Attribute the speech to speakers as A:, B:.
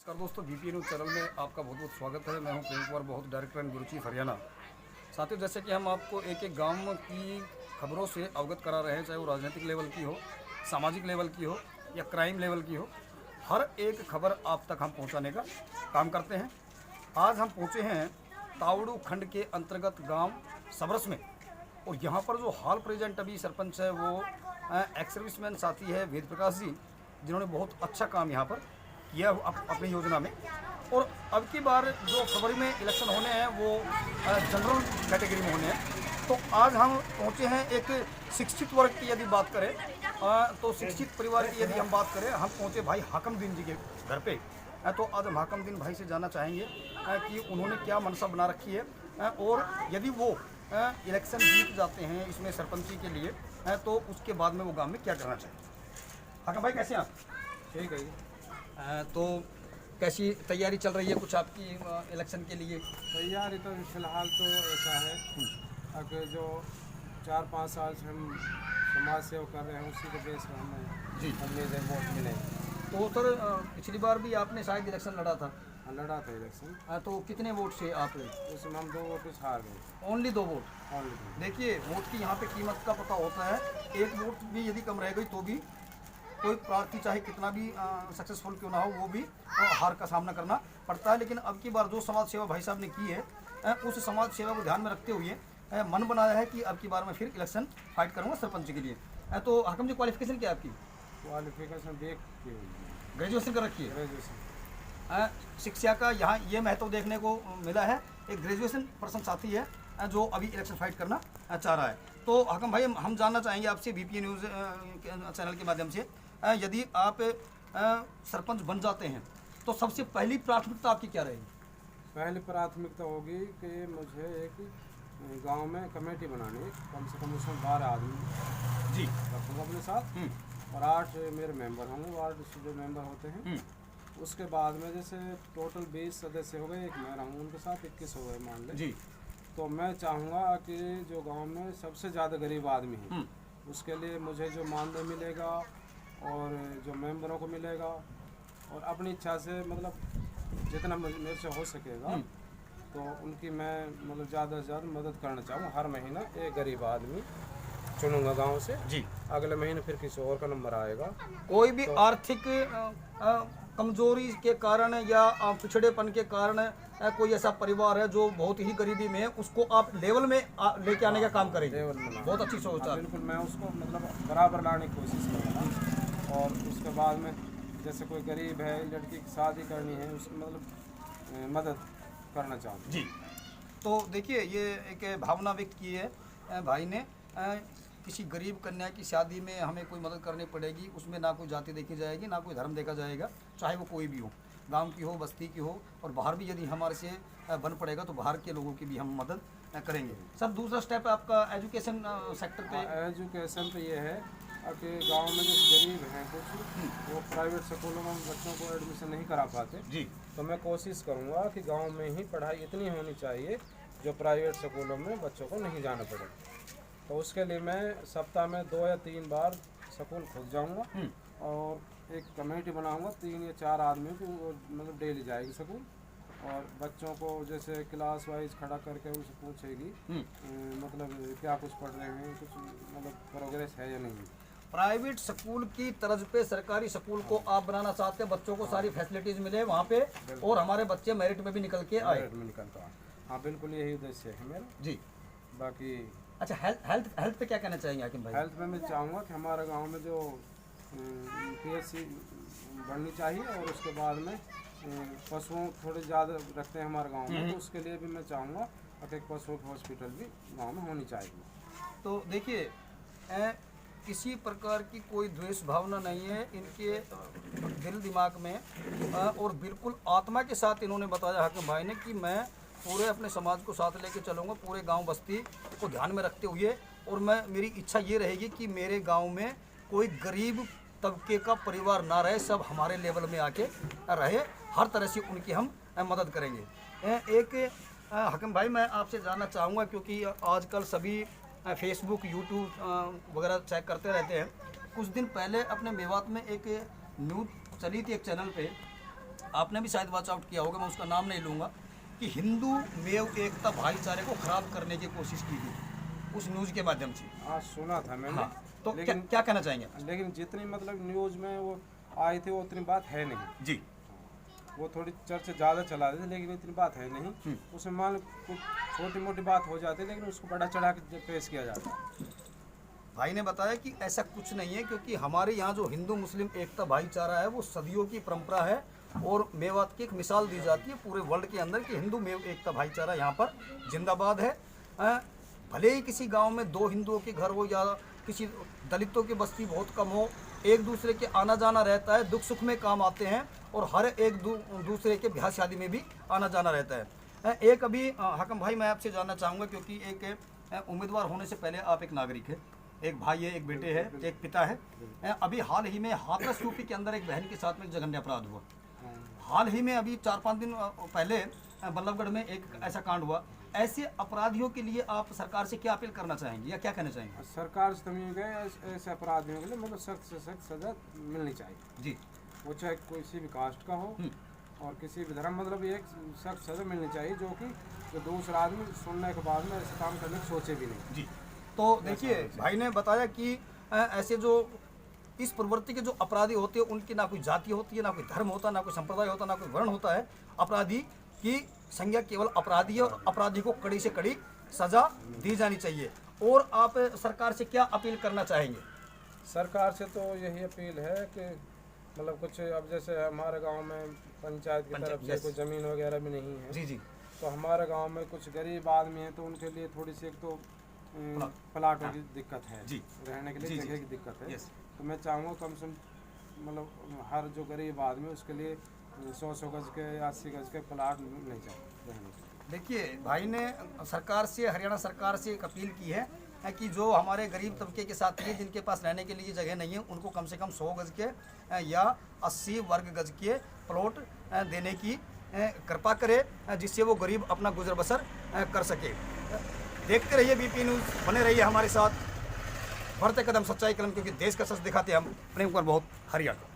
A: नमस्कार दोस्तों, BP news channel में आपका बहुत बहुत स्वागत है। मैं हूं प्रेम कुमार, बहुत director and bureau chief Haryana. साथियों, जैसे कि हम आपको एक एक गांव की खबरों से अवगत करा रहे हैं, चाहे वो राजनीतिक लेवल की हो, सामाजिक लेवल की हो या क्राइम लेवल की हो, हर एक खबर आप तक हम पहुंचाने का काम करते हैं। आज हम पहुंचे हैं तावड़ू खंड के अंतर्गत गाँव सबरस में, और यहाँ पर जो हाल प्रेजेंट अभी सरपंच है वो एक्स सर्विसमैन साथी है वेद प्रकाश जी, जिन्होंने बहुत अच्छा काम यहाँ पर किया अपनी योजना में। और अब की बार जो फरवरी में इलेक्शन होने हैं वो जनरल कैटेगरी में होने हैं। तो आज हम पहुँचे हैं एक शिक्षित वर्ग की यदि बात करें तो शिक्षित परिवार की यदि हम बात करें, हम पहुँचे भाई हाकमदीन जी के घर पे। तो आज हम हाकमदीन भाई से जानना चाहेंगे कि उन्होंने क्या मनसा बना रखी है और यदि वो इलेक्शन जीत जाते हैं इसमें सरपंची के लिए तो उसके बाद में वो गांव में क्या करना चाहिए। हाकम भाई, कैसे हैं आप?
B: ठीक है जी।
A: तो कैसी तैयारी चल रही है कुछ आपकी इलेक्शन के लिए?
B: तैयारी तो फिलहाल तो ऐसा है कि जो 4-5 साल से हम समाज सेवा कर रहे हैं उसी के बेस पर हमें
A: जी
B: उम्मीद है वोट मिले।
A: तो सर, पिछली बार भी आपने शायद इलेक्शन लड़ा था।
B: लड़ा था इलेक्शन,
A: तो कितने वोट से आप?
B: उसमें हम 2 वोट से हार गए।
A: Only 2 vote?
B: ऑलरेडी
A: देखिए, वोट की यहाँ पे कीमत का पता होता है। एक वोट भी यदि कम रह गई तो भी कोई प्रार्थी चाहे कितना भी सक्सेसफुल क्यों ना हो, वो भी हार का सामना करना पड़ता है। लेकिन अब की बार जो समाज सेवा भाई साहब ने की है उस समाज सेवा को ध्यान में रखते हुए मन बनाया है कि अब की बार मैं फिर इलेक्शन फाइट करूँगा सरपंच के लिए। तो हाकम जी, क्वालिफिकेशन क्या है आपकी?
B: क्वालिफिकेशन देख के
A: ग्रेजुएशन कर रखी है।
B: ग्रेजुएशन
A: शिक्षा का यहाँ ये महत्व देखने को मिला है। एक ग्रेजुएशन पर्सन साथी है जो अभी इलेक्शन फाइट करना चाह रहा है। तो हाकम भाई, हम जानना चाहेंगे आपसे बीपी न्यूज़ चैनल के माध्यम से, यदि आप सरपंच बन जाते हैं तो सबसे पहली प्राथमिकता आपकी क्या रहेगी?
B: पहली प्राथमिकता होगी कि मुझे एक गांव में कमेटी बनानी है, कम से कम उसमें 12 आदमी
A: जी
B: रखूँगा अपने साथ और 8 मेरे मेंबर होंगे, वार्ड से जो मेंबर होते हैं। उसके बाद में जैसे टोटल 20 सदस्य हो गए, एक मैं रहूँगा उनके साथ, 21 हो गए मान लें।
A: जी
B: तो मैं चाहूँगा कि जो गांव में सबसे ज़्यादा गरीब आदमी है उसके लिए मुझे जो मानदेय मिलेगा और जो मेंबरों को मिलेगा, और अपनी इच्छा से मतलब जितना मेरे से हो सकेगा तो उनकी मैं मतलब ज़्यादा से ज़्यादा मदद करना चाहूँगा। हर महीना एक गरीब आदमी चुनूंगा गांव से।
A: जी
B: अगले महीने फिर किसी और का नंबर आएगा।
A: कोई भी आर्थिक कमजोरी के कारण या पिछड़ेपन के कारण कोई ऐसा परिवार है जो बहुत ही गरीबी में है, उसको आप लेवल में लेके आने का काम करेंगे।
B: लेवल में
A: बहुत अच्छी सोच है।
B: बिल्कुल, मैं उसको मतलब बराबर लाने की कोशिश करूँगा। और उसके बाद में जैसे कोई गरीब है, लड़की की शादी करनी है, उसकी मतलब मदद करना चाहूँगा।
A: जी, तो देखिए, ये एक भावना व्यक्त की है भाई ने। किसी गरीब कन्या की शादी में हमें कोई मदद करनी पड़ेगी, उसमें ना कोई जाति देखी जाएगी, ना कोई धर्म देखा जाएगा, चाहे वो कोई भी हो, गांव की हो, बस्ती की हो, और बाहर भी यदि हमारे से बन पड़ेगा तो बाहर के लोगों की भी हम मदद करेंगे। सर, दूसरा स्टेप आपका एजुकेशन सेक्टर पे।
B: एजुकेशन पे ये है कि गांव में जो गरीब हैं कुछ वो प्राइवेट स्कूलों में बच्चों को एडमिशन नहीं करा पाते
A: जी,
B: तो मैं कोशिश करूँगा कि गांव में ही पढ़ाई इतनी होनी चाहिए जो प्राइवेट स्कूलों में बच्चों को नहीं जाना पड़े। तो उसके लिए मैं सप्ताह में 2 या 3 बार स्कूल खुद जाऊँगा और एक कमेटी बनाऊँगा, 3 या 4 आदमियों को मतलब डेली जाएगी स्कूल, और बच्चों को जैसे क्लास वाइज खड़ा करके उनसे पूछेगी मतलब क्या कुछ पढ़ रहे हैं, कुछ मतलब प्रोग्रेस है या नहीं।
A: प्राइवेट स्कूल की तर्ज पे सरकारी स्कूल को आप बनाना चाहते हैं, बच्चों को सारी फैसिलिटीज मिले वहाँ पे और हमारे बच्चे मेरिट में भी निकल के आए।
B: मेरिट में निकलता है, हाँ बिल्कुल यही उद्देश्य है मेरा
A: जी।
B: बाकी
A: अच्छा, हेल्थ पे क्या कहना चाहेंगे हाकिम भाई?
B: हेल्थ में मैं चाहूँगा कि हमारे गांव में जो PHC बननी चाहिए, और उसके बाद में पशुओं थोड़े ज़्यादा रखते हैं हमारे गांव में, तो उसके लिए भी मैं चाहूँगा कि एक पशुओं की हॉस्पिटल भी गांव में होनी चाहिए।
A: तो देखिए, किसी प्रकार की कोई द्वेष भावना नहीं है इनके दिल दिमाग में, और बिल्कुल आत्मा के साथ इन्होंने बताया हाकिम भाई ने कि मैं पूरे अपने समाज को साथ लेके चलूँगा, पूरे गांव बस्ती को ध्यान में रखते हुए, और मेरी इच्छा ये रहेगी कि मेरे गांव में कोई गरीब तबके का परिवार ना रहे, सब हमारे लेवल में आके रहे, हर तरह से उनकी हम मदद करेंगे। एक हाकिम भाई, मैं आपसे जानना चाहूँगा, क्योंकि आजकल सभी फेसबुक, यूट्यूब वगैरह चेक करते रहते हैं। कुछ दिन पहले अपने मेवात में एक न्यूज़ चली थी एक चैनल पे, आपने भी शायद वॉच आउट किया होगा, मैं उसका नाम नहीं लूँगा, कि हिंदू मेव एकता भाईचारे को खराब करने की कोशिश की गई उस न्यूज़ के माध्यम से।
B: आज सुना था मैंने।
A: हाँ, तो
B: लेकिन
A: क्या कहना चाहेंगे?
B: लेकिन जितनी मतलब न्यूज़ में वो आई थी वो उतनी बात है नहीं
A: जी।
B: वो थोड़ी चर्चा ज़्यादा चला रहे थे, लेकिन इतनी बात है नहीं। उसमें मान लो कुछ छोटी मोटी बात हो जाती है, लेकिन उसको बड़ा चढ़ा के पेश किया जाता है।
A: भाई ने बताया कि ऐसा कुछ नहीं है, क्योंकि हमारे यहाँ जो हिंदू मुस्लिम एकता भाईचारा है वो सदियों की परंपरा है, और मेवात की एक मिसाल दी जाती है पूरे वर्ल्ड के अंदर कि हिंदू मेव एकता भाईचारा यहाँ पर जिंदाबाद है। भले ही किसी गांव में 2 हिंदुओं के घर हो या किसी दलितों की बस्ती बहुत कम हो, एक दूसरे के आना जाना रहता है, दुख सुख में काम आते हैं, और हर एक दूसरे के ब्याह शादी में भी आना जाना रहता है। एक अभी हाकम भाई मैं आपसे जानना चाहूँगा, क्योंकि एक उम्मीदवार होने से पहले आप एक नागरिक है, एक भाई है, एक बेटे है, एक पिता है। अभी हाल ही में हाथरस यूपी के अंदर एक बहन के साथ में जघन्य अपराध हुआ। हाल ही में अभी 4-5 दिन पहले बल्लभगढ़ में एक ऐसा कांड हुआ। ऐसे अपराधियों के लिए आप सरकार से क्या अपील करना चाहेंगे या क्या कहना चाहेंगे?
B: सरकार से तो गए ऐसे अपराधियों के लिए मतलब सख्त से सख्त सजा मिलनी चाहिए
A: जी।
B: वो चाहे किसी भी कास्ट का हो और किसी भी धर्म, मतलब एक सख्त सजा मिलनी चाहिए जो कि जो दूसरा आदमी सुनने के बाद में ऐसे काम करने की सोचे भी नहीं।
A: जी। तो देखिए भाई ने बताया कि ऐसे जो इस प्रवृत्ति के जो अपराधी होते हैं उनकी ना कोई जाति होती है, ना कोई धर्म होता, ना कोई संप्रदाय होता, ना कोई वर्ण होता है। अपराधी की संज्ञा केवल अपराधी है, और अपराधी को कड़ी से कड़ी सजा दी जानी चाहिए। और आप सरकार से क्या अपील करना चाहेंगे?
B: सरकार से तो यही अपील है कि मतलब कुछ अब जैसे हमारे गांव में पंचायत की तरफ से कोई ज़मीन वगैरह भी नहीं है।
A: जी जी।
B: तो हमारे गांव में कुछ गरीब आदमी हैं तो उनके लिए थोड़ी सी एक तो प्लाटों की दिक्कत है,
A: जी।
B: रहने के लिए जगह की दिक्कत है।
A: यस।
B: तो मैं चाहूँगा कम से कम मतलब हर जो गरीब आदमी उसके लिए 100 गज के 80 गज के प्लाट नहीं चाहिए रहने के।
A: देखिए भाई ने सरकार से, हरियाणा सरकार से एक अपील की है कि जो हमारे गरीब तबके के साथी हैं जिनके पास रहने के लिए जगह नहीं है, उनको कम से कम 100 गज के या 80 वर्ग गज के प्लॉट देने की कृपा करे, जिससे वो गरीब अपना गुजर बसर कर सके। देखते रहिए बीपी न्यूज़, बने रहिए हमारे साथ, बढ़ते कदम सच्चाई कलम, क्योंकि देश का सच दिखाते हम। प्रेम कुमार बहुत, हरियाणा।